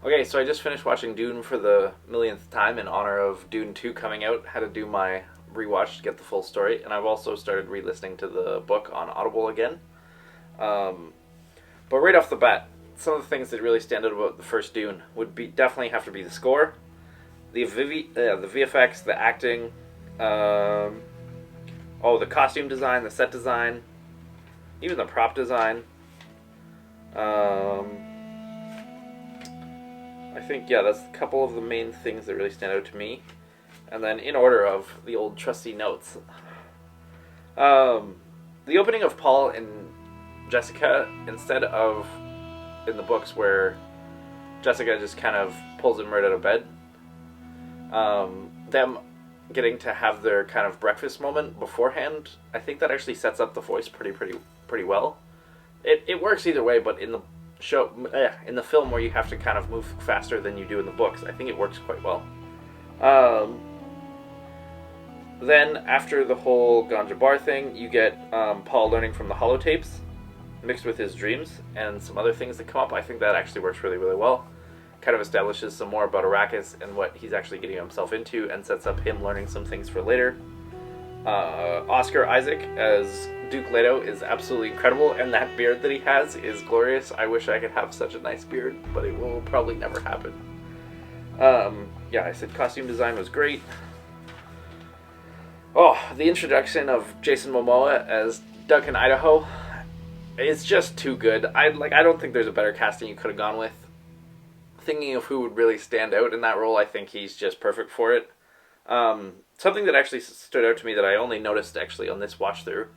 Okay, so I just finished watching Dune for the millionth time in honor of Dune 2 coming out. Had to do my rewatch to get the full story, and I've also started re-listening to the book on Audible again. Um, but right off the bat, some of the things that really stand out about the first Dune would be definitely have to be the score, the VFX, the acting, the costume design, the set design, even the prop design. I think, yeah, that's a couple of the main things that really stand out to me. And then in order of the old trusty notes. The opening of Paul and Jessica, instead of in the books where Jessica just kind of pulls him right out of bed, them getting to have their kind of breakfast moment beforehand, I think that actually sets up the voice pretty well. It works either way, but in the in the film where you have to kind of move faster than you do in the books, I think it works quite well. Then after the whole Ganja Bar thing, you get Paul learning from the holotapes mixed with his dreams and some other things that come up. I think that actually works really well. Kind of establishes some more about Arrakis and what he's actually getting himself into, and sets up him learning some things for later. Oscar Isaac as Duke Leto is absolutely incredible, and that beard that he has is glorious. I wish I could have such a nice beard, but it will probably never happen. Yeah, I said costume design was great. Oh, the introduction of Jason Momoa as Duncan Idaho is just too good. I don't think there's a better casting you could have gone with. Thinking of who would really stand out in that role, I think he's just perfect for it. Something that actually stood out to me that I only noticed actually on this watch through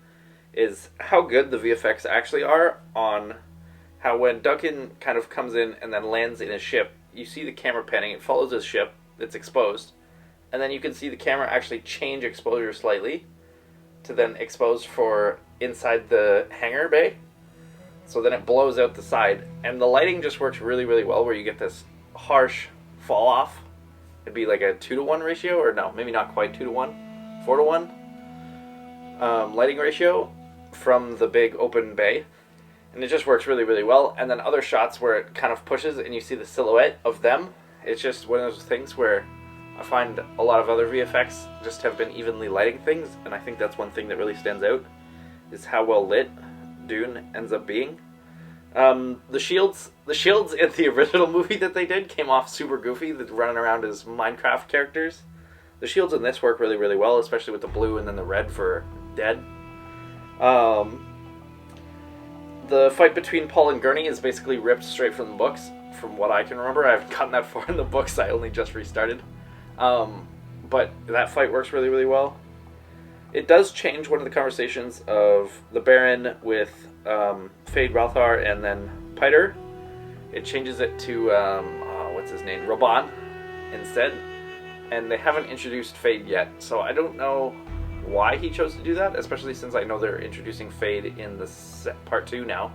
is how good the VFX actually are on how when Duncan kind of comes in and then lands in a ship, you see the camera panning, it follows his ship, it's exposed, and then you can see the camera actually change exposure slightly to then expose for inside the hangar bay. So then it blows out the side, and the lighting just works really well, where you get this harsh fall off. It'd be like a 2-to-1 ratio, or no, maybe not quite 2-to-1, 4-to-1 lighting ratio from the big open bay, and it just works really well. And then other shots where it kind of pushes and you see the silhouette of them. It's just one of those things where I find a lot of other VFX just have been evenly lighting things, and I think that's one thing that really stands out, is how well lit Dune ends up being. The shields in the original movie that they did came off super goofy, running around as Minecraft characters. The shields in this work really well, especially with the blue and then the red for dead. The fight between Paul and Gurney is basically ripped straight from the books, from what I can remember. I haven't gotten that far in the books, I only just restarted. But that fight works really well. It does change one of the conversations of the Baron with Fade Ralthar and then Piter. It changes it to, what's his name, Raban instead. And they haven't introduced Fade yet, so I don't know why he chose to do that, especially since I know they're introducing Fade in the part 2 now,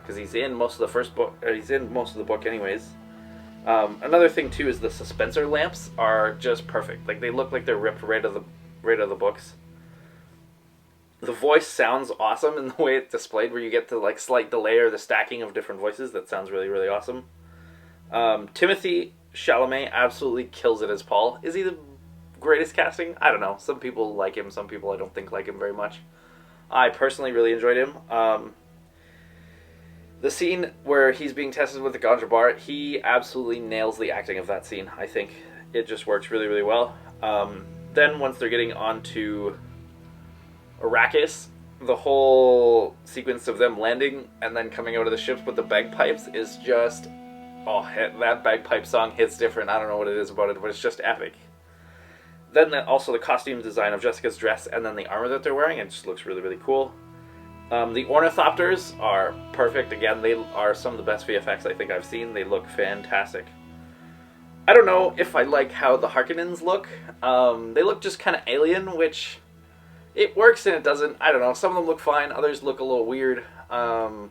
because he's in most of the first book, he's in most of the book anyways. Another thing too is the suspensor lamps are just perfect. Like, they look like they're ripped right out of the books. The voice sounds awesome in the way it's displayed, where you get the like slight delay or the stacking of different voices. That sounds really awesome. Timothée Chalamet absolutely kills it as Paul. Is he the greatest casting? I don't know. Some people like him, some people I don't think like him very much. I personally really enjoyed him. The scene where he's being tested with the Ganja Bar, he absolutely nails the acting of that scene. I think it just works really well. Then once they're getting onto Arrakis, the whole sequence of them landing and then coming out of the ships with the bagpipes is just, that bagpipe song hits different. I don't know what it is about it, but it's just epic. Then also the costume design of Jessica's dress and then the armor that they're wearing, it just looks really cool. The ornithopters are perfect. Again, they are some of the best VFX I think I've seen. They look fantastic. I don't know if I like how the Harkonnens look. They look just kind of alien, which it works and it doesn't. I don't know. Some of them look fine. Others look a little weird. Yeah,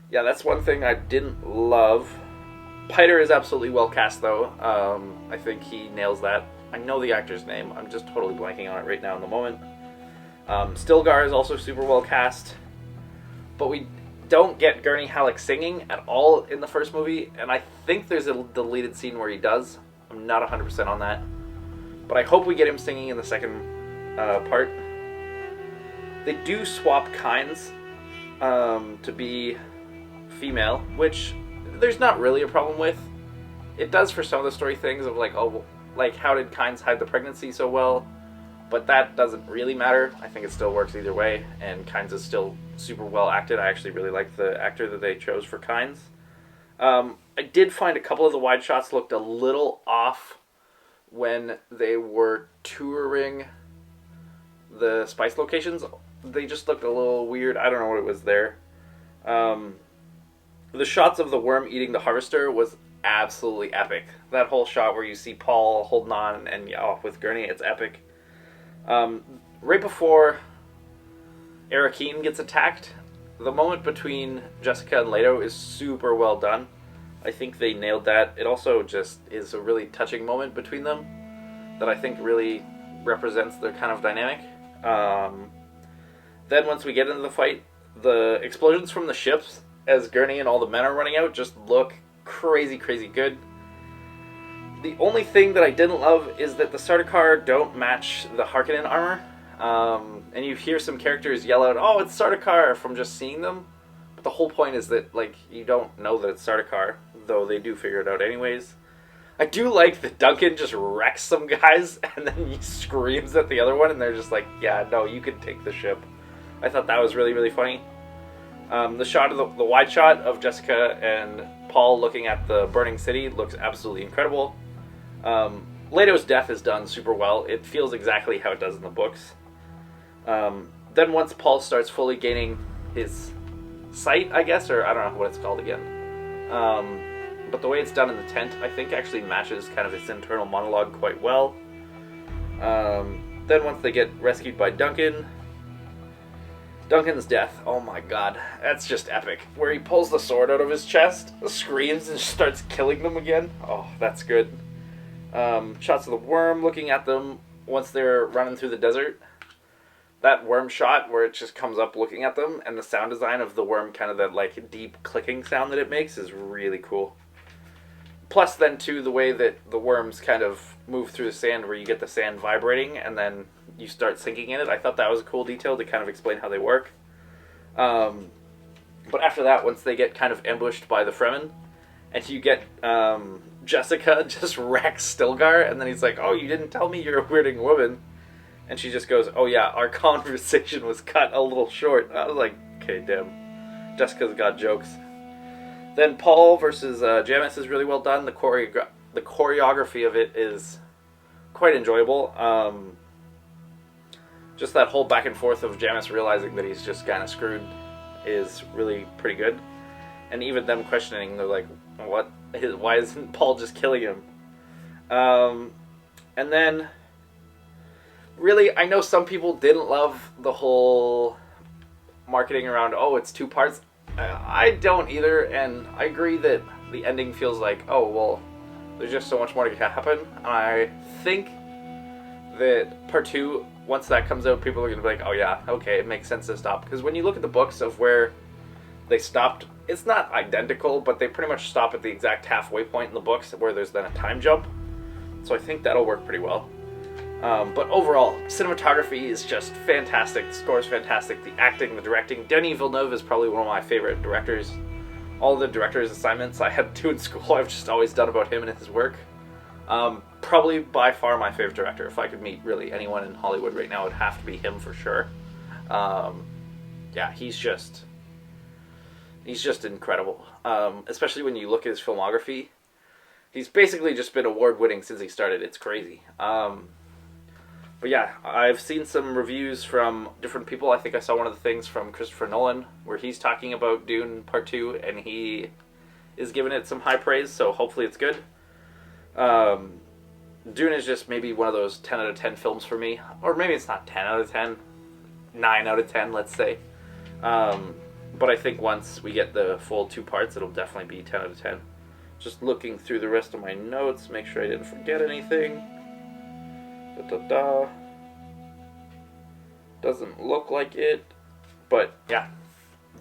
that's one thing I didn't love. Piter is absolutely well cast, though. I think he nails that. I know the actor's name. I'm just totally blanking on it right now in the moment. Stilgar is also super well cast. But we don't get Gurney Halleck singing at all in the first movie, and I think there's a deleted scene where he does. I'm not 100% on that. But I hope we get him singing in the second part. They do swap Kynes to be female, which there's not really a problem with. It does for some of the story things of like, oh, like how did Kynes hide the pregnancy so well? But that doesn't really matter. I think it still works either way, and Kynes is still super well acted. I actually really like the actor that they chose for Kynes. I did find a couple of the wide shots looked a little off when they were touring the spice locations. They just looked a little weird. I don't know what it was there. The shots of the worm eating the harvester was absolutely epic. That whole shot where you see Paul holding on and with Gurney, it's epic. Right before Arakeen gets attacked, the moment between Jessica and Leto is super well done. I think they nailed that. It also just is a really touching moment between them that I think really represents their kind of dynamic. Then once we get into the fight, the explosions from the ships as Gurney and all the men are running out just look crazy, crazy good. The only thing that I didn't love is that the Sardaukar don't match the Harkonnen armor. And you hear some characters yell out, "Oh, it's Sardaukar," from just seeing them. But the whole point is that, like, you don't know that it's Sardaukar, though they do figure it out anyways. I do like that Duncan just wrecks some guys, and then he screams at the other one, and they're just like, yeah, no, you can take the ship. I thought that was really, really funny. The shot of the wide shot of Jessica and Paul looking at the burning city looks absolutely incredible. Leto's death is done super well. It feels exactly how it does in the books. Then once Paul starts fully gaining his sight, I guess, or I don't know what it's called again. But the way it's done in the tent, I think, actually matches kind of his internal monologue quite well. Then once they get rescued by Duncan's death, oh my god, that's just epic. Where he pulls the sword out of his chest, screams, and starts killing them again. Oh, that's good. Shots of the worm looking at them once they're running through the desert. That worm shot where it just comes up looking at them, and the sound design of the worm, kind of that like deep clicking sound that it makes, is really cool. Plus then too, the way that the worms kind of move through the sand, where you get the sand vibrating and then you start sinking in it. I thought that was a cool detail to kind of explain how they work. But after that, once they get kind of ambushed by the Fremen, and you get Jessica just wrecks Stilgar, and then he's like, "Oh, you didn't tell me you're a weirding woman." And she just goes, "Oh yeah, our conversation was cut a little short." I was like, okay, damn. Jessica's got jokes. Then Paul versus Jamis is really well done. The choreography of it is quite enjoyable. Just that whole back and forth of Jamis realizing that he's just kind of screwed is really pretty good. And even them questioning, they're like, "What? Why isn't Paul just killing him?" And then, really, I know some people didn't love the whole marketing around, oh, it's 2 parts. I don't either, and I agree that the ending feels like, oh, well, there's just so much more to happen. I think that part 2, once that comes out, people are going to be like, oh yeah, okay, it makes sense to stop. Because when you look at the books of where they stopped, it's not identical, but they pretty much stop at the exact halfway point in the books where there's then a time jump. So I think that'll work pretty well. But overall, cinematography is just fantastic. The score is fantastic. The acting, the directing. Denis Villeneuve is probably one of my favorite directors. All the director's assignments I had to do in school, I've just always done about him and his work. Probably by far my favorite director. If I could meet really anyone in Hollywood right now, it would have to be him for sure. Yeah, he's just incredible. Especially when you look at his filmography. He's basically just been award-winning since he started. It's crazy. But yeah, I've seen some reviews from different people. I think I saw one of the things from Christopher Nolan, where he's talking about Dune Part 2, and he is giving it some high praise, so hopefully it's good. Dune is just maybe one of those 10 out of 10 films for me. Or maybe it's not 10 out of 10. 9 out of 10, let's say. But I think once we get the full 2 parts, it'll definitely be 10 out of 10. Just looking through the rest of my notes, make sure I didn't forget anything. Doesn't look like it. But yeah,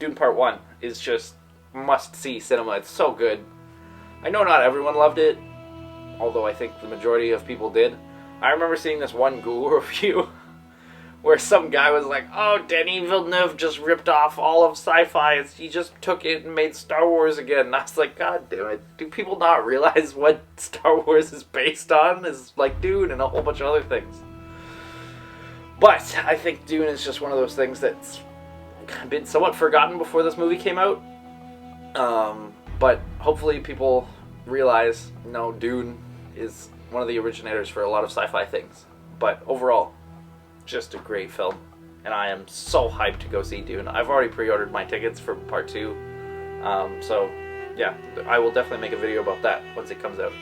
Dune Part 1 is just must-see cinema. It's so good. I know not everyone loved it, although I think the majority of people did. I remember seeing this one Google review where some guy was like, oh, Denis Villeneuve just ripped off all of sci-fi. He just took it and made Star Wars again. And I was like, God damn it. Do people not realize what Star Wars is based on? Is like Dune and a whole bunch of other things. But I think Dune is just one of those things that's been somewhat forgotten before this movie came out. But hopefully people realize, no, Dune is one of the originators for a lot of sci-fi things. But overall, just a great film, and I am so hyped to go see Dune. I've already pre-ordered my tickets for part 2, so yeah, I will definitely make a video about that once it comes out.